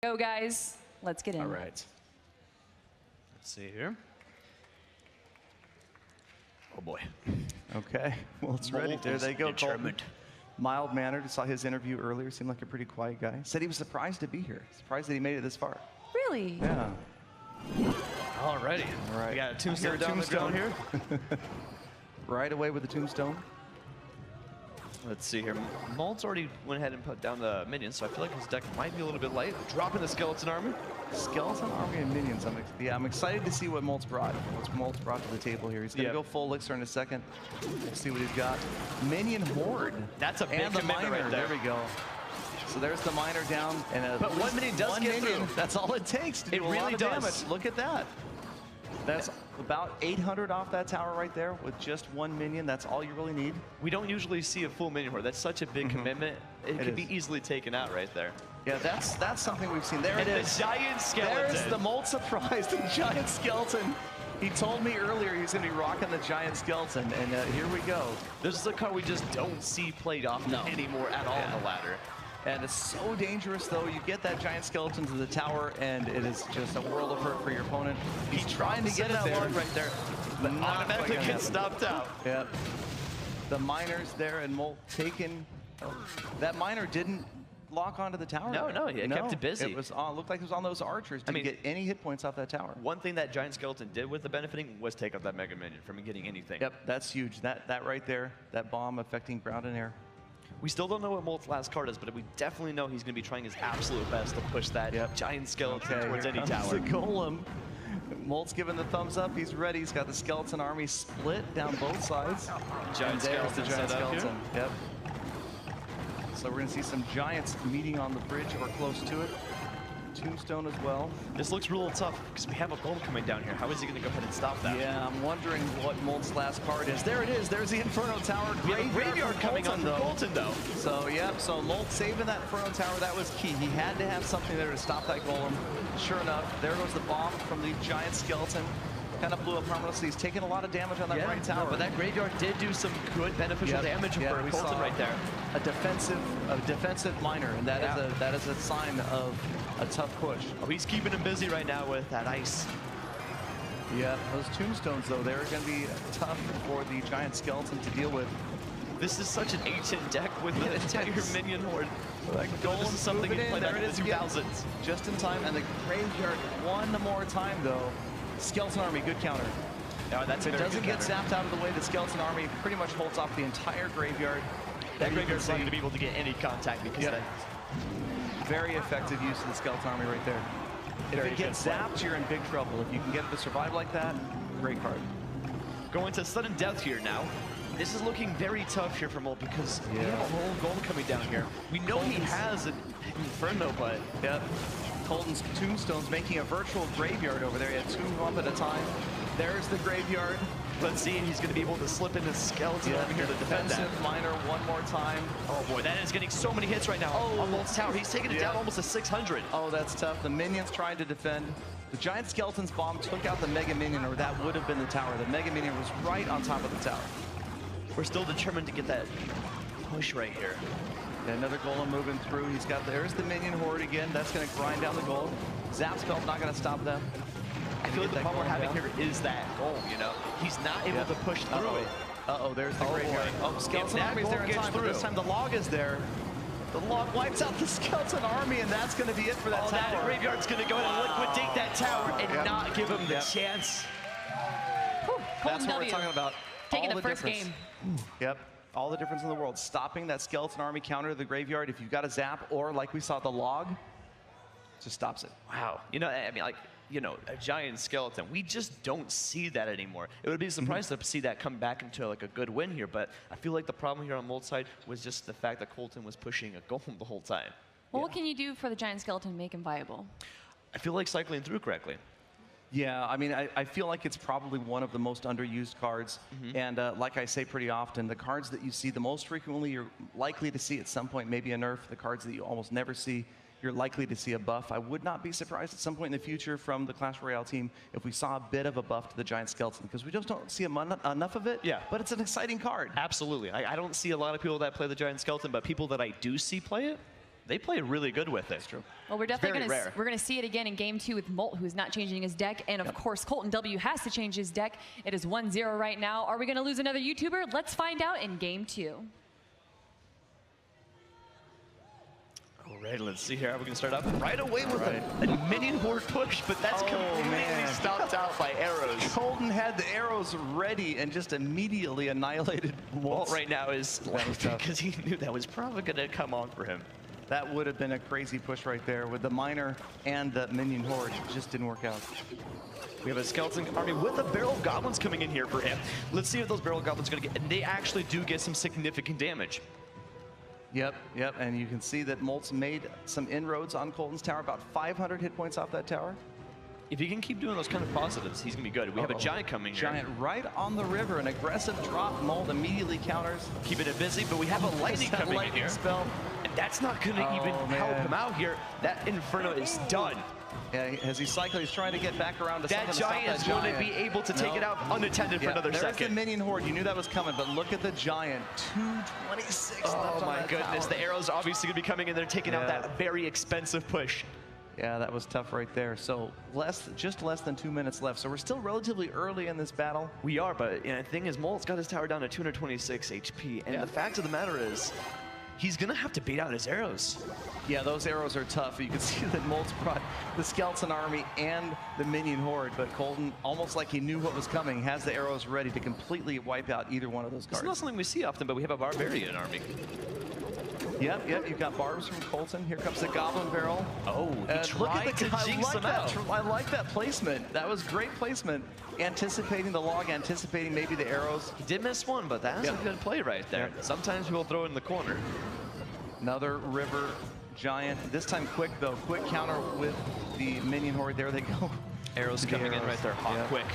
Go, guys. Let's get in. All right. Let's see here. Oh, boy. Okay. Well, it's ready. There they go. Determined. Mild-mannered. I saw his interview earlier. Seemed like a pretty quiet guy. Said he was surprised to be here. Surprised that he made it this far. Really? Yeah. Alrighty. All right. We got a tombstone down the ground here. Right away with the tombstone. Let's see here. Molt's already went ahead and put down the minions, so I feel like his deck might be a little bit light. Dropping the skeleton army. Skeleton army and minions. I'm excited to see what Molt's brought. What Molt's brought to the table here. He's going to go full elixir in a second. We'll see what he's got. Minion horde. That's a big and the commitment miner. right there. There we go. So there's the miner down, and but one minion does get through. That's all it takes to do a lot of damage. Look at that. That's about 800 off that tower right there with just one minion. That's all you really need. We don't usually see a full minion horde. That's such a big commitment. It could be easily taken out right there. Yeah, that's something we've seen. There and it is. The giant skeleton. There's the molt surprise, the giant skeleton. He told me earlier he was going to be rocking the giant skeleton, and here we go. This is a card we just don't see played often anymore at all on the ladder. And it's so dangerous, though. You get that giant skeleton to the tower, and it is just a world of hurt for your opponent. He's trying to get it there. Right there, but automatically gets stopped out. Yep. The miners there, and Molt taken. That miner didn't lock onto the tower. No, he kept it busy. It was looked like it was on those archers. Didn't get any hit points off that tower. One thing that giant skeleton did with the benefiting was take out that mega minion from getting anything. Yep, that's huge. That right there, that bomb affecting ground and air. We still don't know what Molt's last card is, but we definitely know he's going to be trying his absolute best to push that giant skeleton towards any tower. The golem. Molt's giving the thumbs up. He's ready. He's got the skeleton army split down both sides. Giant skeleton set up here. Yep. So we're going to see some giants meeting on the bridge or close to it. Tombstone as well. This looks real tough because we have a golem coming down here. How is he going to go ahead and stop that? Yeah, I'm wondering what Molt's last card is. There it is. There's the Inferno Tower. Graveyard coming on Colton, though. So, yep. So Molt saving that Inferno Tower. That was key. He had to have something there to stop that golem. Sure enough, there goes the bomb from the giant skeleton. Kind of blew up harmlessly. He's taking a lot of damage on that right tower. But that graveyard did do some good beneficial damage for Colton right there. A defensive miner, and that is a sign of a tough push. Oh, he's keeping him busy right now with that ice. Yeah, those tombstones though, they're going to be tough for the giant skeleton to deal with. This is such an ancient deck with the entire minion horde. This is something you played in the 2000s. Just in time, and the graveyard one more time though. Skeleton army, good counter. No, that's if it doesn't get zapped out of the way, the skeleton army pretty much holds off the entire graveyard. That graveyard's not going to be able to get any contact because that. Very effective use of the skeleton army right there. If it gets zapped, you're in big trouble. If you can get it to survive like that, great card. Going to sudden death here now. This is looking very tough here for Molt because we have a whole golem coming down here. We know he has an Inferno, but Colton's tombstone's making a virtual graveyard over there. He had two up at a time. There's the graveyard. Let's see, he's going to be able to slip into skeleton over here to defend that. Miner one more time. Oh boy, that is getting so many hits right now on Molt's tower. He's taking it down almost to 600. Oh, that's tough. The minions trying to defend. The giant skeleton's bomb took out the mega minion, or that would have been the tower. The mega minion was right on top of the tower. We're still determined to get that push right here. Another golem moving through. He's got, there's the minion horde again. That's going to grind down the golem. Zap spell's not going to stop them. I feel like the problem we're having here is that golem, you know? He's not able to push through it. There's the graveyard. Oh, skeleton army's there in time, but this time the log is there. The log wipes out the skeleton army, and that's going to be it for that tower. That graveyard's going to go ahead and liquidate that tower and not give him the chance. That's what we're talking about. Taking the first game. Yep. All the difference in the world. Stopping that skeleton army counter to the graveyard. If you've got a zap, or like we saw the log, just stops it. Wow. You know, I mean, like, you know, a giant skeleton. We just don't see that anymore. It would be a surprise to see that come back into like a good win here, but I feel like the problem here on Molt's side was just the fact that Colton was pushing a golem the whole time. Well, what can you do for the giant skeleton to make him viable? I feel like cycling through correctly. Yeah, I mean, I feel like it's probably one of the most underused cards. And like I say pretty often, the cards that you see the most frequently, you're likely to see at some point maybe a nerf. The cards that you almost never see, you're likely to see a buff. I would not be surprised at some point in the future from the Clash Royale team if we saw a bit of a buff to the giant skeleton, because we just don't see enough of it. Yeah. But it's an exciting card. Absolutely. I don't see a lot of people that play the giant skeleton, but people that I do see play it, they play really good with it. It's true. Well, we're definitely gonna see it again in game 2 with Molt, who's not changing his deck, and of course Colton W has to change his deck. It is 1-0 right now. Are we gonna lose another YouTuber? Let's find out in game 2. All right, let's see here. We're going to start up right away with a minion horde push, but that's completely stopped out by arrows. Colton had the arrows ready and just immediately annihilated Molt. Right now is because he knew that was probably going to come on for him. That would have been a crazy push right there with the miner and the minion horde. It just didn't work out. We have a skeleton army with a barrel of goblins coming in here for him. Let's see if those barrel goblins are going to get, and they actually do get some significant damage. Yep, and you can see that Molt's made some inroads on Colton's tower, about 500 hit points off that tower. If he can keep doing those kind of positives, he's going to be good. We have a giant coming here. Giant right on the river, an aggressive drop. Molt immediately counters. Keeping it busy, but we have a lightning coming in here. Spell. And that's not going to even help him out here. That Inferno is done. Yeah, as he cycles, he's trying to get back around to that giant is going to be able to take it out unattended for another second. There's the minion horde. You knew that was coming, but look at the giant. 226 left Oh my goodness, tower. the arrows are obviously going to be coming in there, taking out that very expensive push. Yeah, that was tough right there. So just less than 2 minutes left. So we're still relatively early in this battle. We are, but the thing is, Molt's got his tower down to 226 HP, and the fact of the matter is, he's going to have to bait out his arrows. Yeah, those arrows are tough. You can see that Molt's brought the skeleton army and the minion horde, but Colton, almost like he knew what was coming, has the arrows ready to completely wipe out either one of those cards. It's not something we see often, but we have a barbarian army. Yep, you've got barbs from Colton. Here comes the goblin barrel. Oh, look at the jinx him out. I like that placement. That was great placement. Anticipating the log, anticipating maybe the arrows. He did miss one, but that's a good play right there. Sometimes we'll throw it in the corner. Another river giant. This time quick, though. Quick counter with the minion horde. There they go. Arrows coming in right there, hot quick.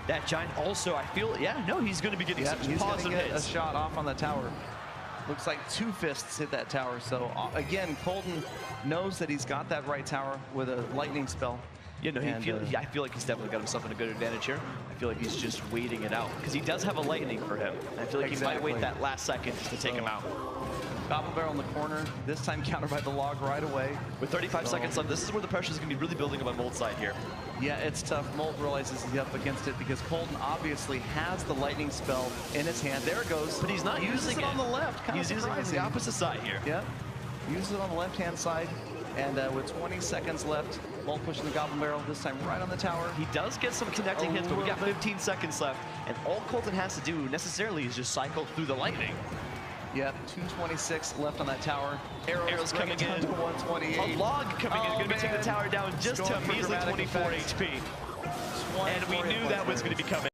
That giant also, I feel, he's going to be getting some positive hits. A shot off on the tower. Looks like 2 fists hit that tower. So again, Colton knows that he's got that right tower with a lightning spell. I feel like he's definitely got himself in a good advantage here. I feel like he's just waiting it out because he does have a lightning for him. I feel like he might wait that last second just to take him out. Goblin barrel in the corner, this time countered by the log right away. With 35 seconds left, this is where the pressure is going to be really building up on Molt's side here. Yeah, it's tough. Molt realizes he's up against it because Colton obviously has the lightning spell in his hand. There it goes. But he's not using it on the left. He's using it on the opposite side here. Yep. Uses it on the left-hand side. And with 20 seconds left, Molt pushing the goblin barrel, this time right on the tower. He does get some connecting hits, but we got 15 seconds left. And all Colton has to do necessarily is just cycle through the lightning. Yep, 226 left on that tower. Arrows coming in. To 128. A log coming in. Going to be taking the tower down just to a measly 24 HP. And we knew that was going to be coming.